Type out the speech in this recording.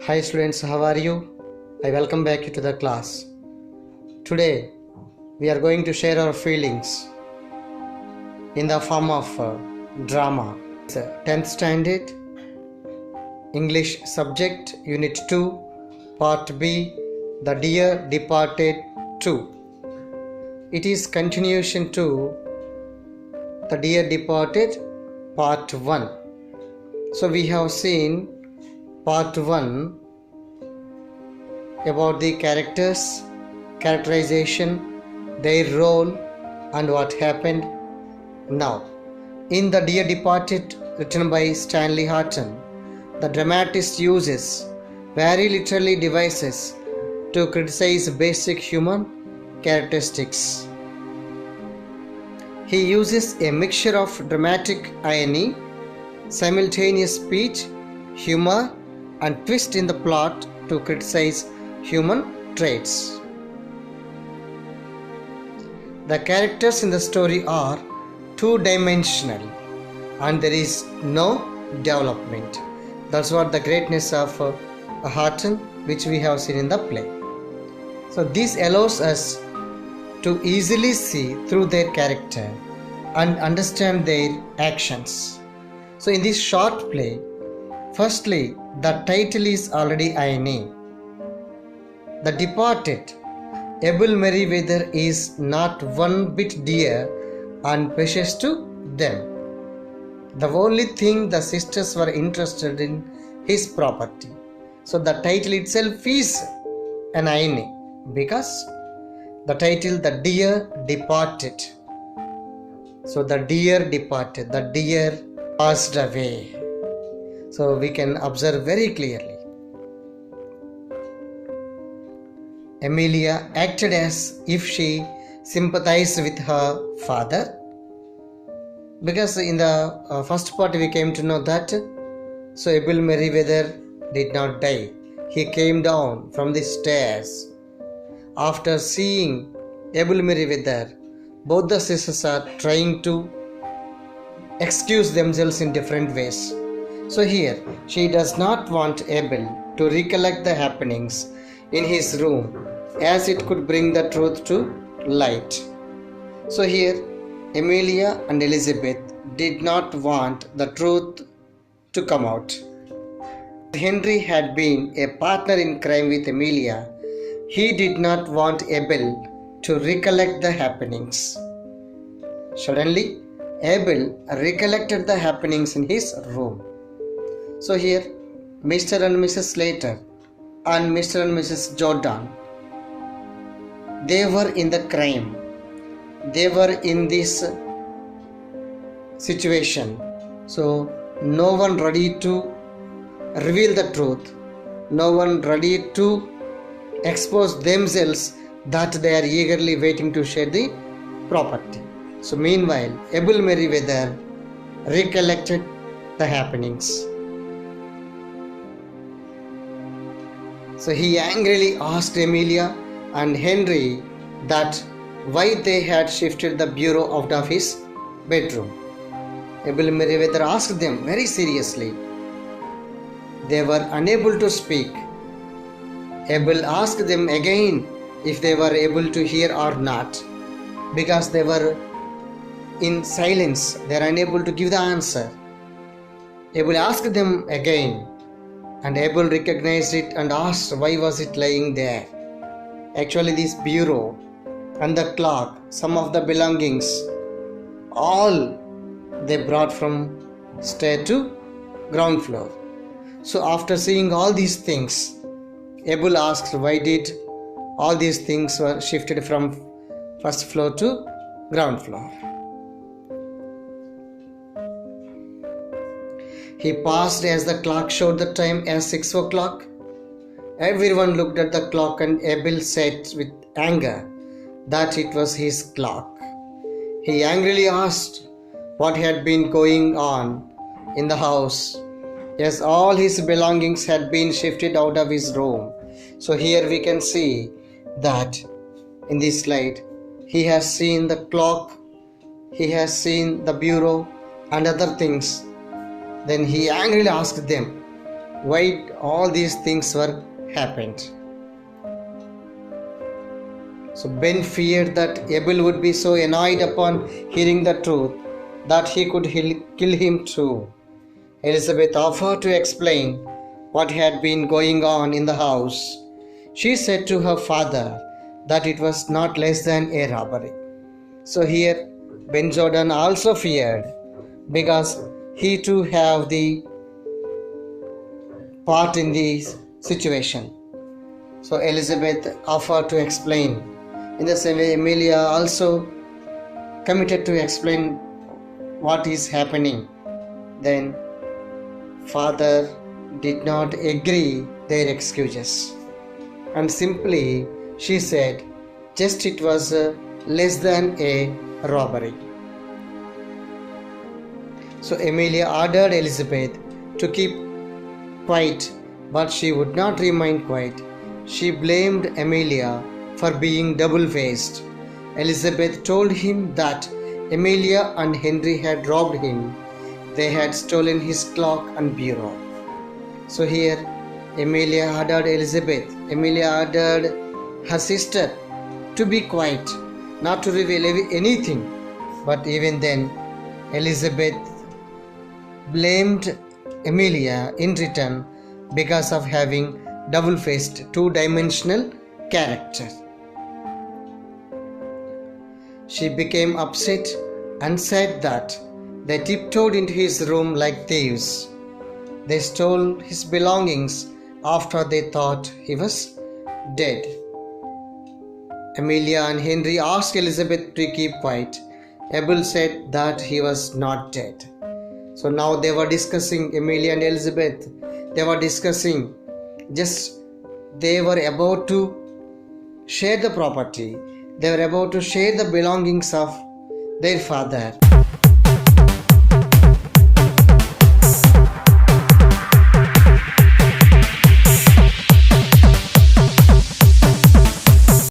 Hi students, how are you? I welcome back you to the class. Today we are going to share our feelings in the form of drama. It's a 10th standard English subject Unit 2 Part B, The Dear Departed 2. It is continuation to The Dear Departed Part 1. So we have seen Part 1 about the characters, characterization, their role and what happened. Now, in The Dear Departed, written by Stanley Horton, the dramatist uses very literary devices to criticize basic human characteristics. He uses a mixture of dramatic irony, simultaneous speech, humor, and twist in the plot to criticize human traits. The characters in the story are two-dimensional and there is no development. That's what the greatness of Horton, which we have seen in the play. So this allows us to easily see through their character and understand their actions. So in this short play, firstly, the title is already irony. The Departed, Abel Merriweather is not one bit dear and precious to them. The only thing the sisters were interested in his property. So the title itself is an irony because the title, The Dear Departed. So the dear departed, the dear passed away. So we can observe very clearly. Amelia acted as if she sympathized with her father, because in the first part we came to know that so Abel Merriweather did not die. He came down from the stairs. After seeing Abel Merriweather, both the sisters are trying to excuse themselves in different ways. So here, she does not want Abel to recollect the happenings in his room, as it could bring the truth to light. So here, Amelia and Elizabeth did not want the truth to come out. Henry had been a partner in crime with Amelia. He did not want Abel to recollect the happenings. Suddenly, Abel recollected the happenings in his room. So here, Mr. and Mrs. Slater and Mr. and Mrs. Jordan, they were in the crime. They were in this situation. So no one ready to reveal the truth. No one ready to expose themselves that they are eagerly waiting to share the property. So meanwhile, Abel Merriweather recollected the happenings. So he angrily asked Amelia and Henry that why they had shifted the bureau out of his bedroom. Abel Merriweather asked them very seriously. They were unable to speak. Abel asked them again if they were able to hear or not, because they were in silence. They are unable to give the answer. Abel asked them again, and Abel recognized it and asked why was it lying there. Actually, this bureau and the clock, some of the belongings, all they brought from stair to ground floor. So after seeing all these things, Abel asked why did all these things were shifted from first floor to ground floor. He paused as the clock showed the time as 6 o'clock. Everyone looked at the clock and Abel said with anger that it was his clock. He angrily asked what had been going on in the house, as all his belongings had been shifted out of his room. So here we can see that in this slide, he has seen the clock, he has seen the bureau and other things. Then he angrily asked them why all these things were happened. So Ben feared that Abel would be so annoyed upon hearing the truth that he could kill him too. Elizabeth offered to explain what had been going on in the house. She said to her father that it was not less than a robbery. So here Ben Jordan also feared, because he too have the part in the situation. So Elizabeth offered to explain. In the same way, Amelia also committed to explain what is happening. Then father did not agree their excuses, and simply she said just it was less than a robbery. So Amelia ordered Elizabeth to keep quiet, but she would not remain quiet. She blamed Amelia for being double-faced. Elizabeth told him that Amelia and Henry had robbed him. They had stolen his clock and bureau. So here Amelia ordered her sister to be quiet, not to reveal anything. But even then, Elizabeth blamed Amelia in return because of having double-faced, two-dimensional character. She became upset and said that they tiptoed into his room like thieves. They stole his belongings after they thought he was dead. Amelia and Henry asked Elizabeth to keep quiet. Abel said that he was not dead. So now they were discussing, Amelia and Elizabeth, they were discussing, they were about to share the property. They were about to share the belongings of their father.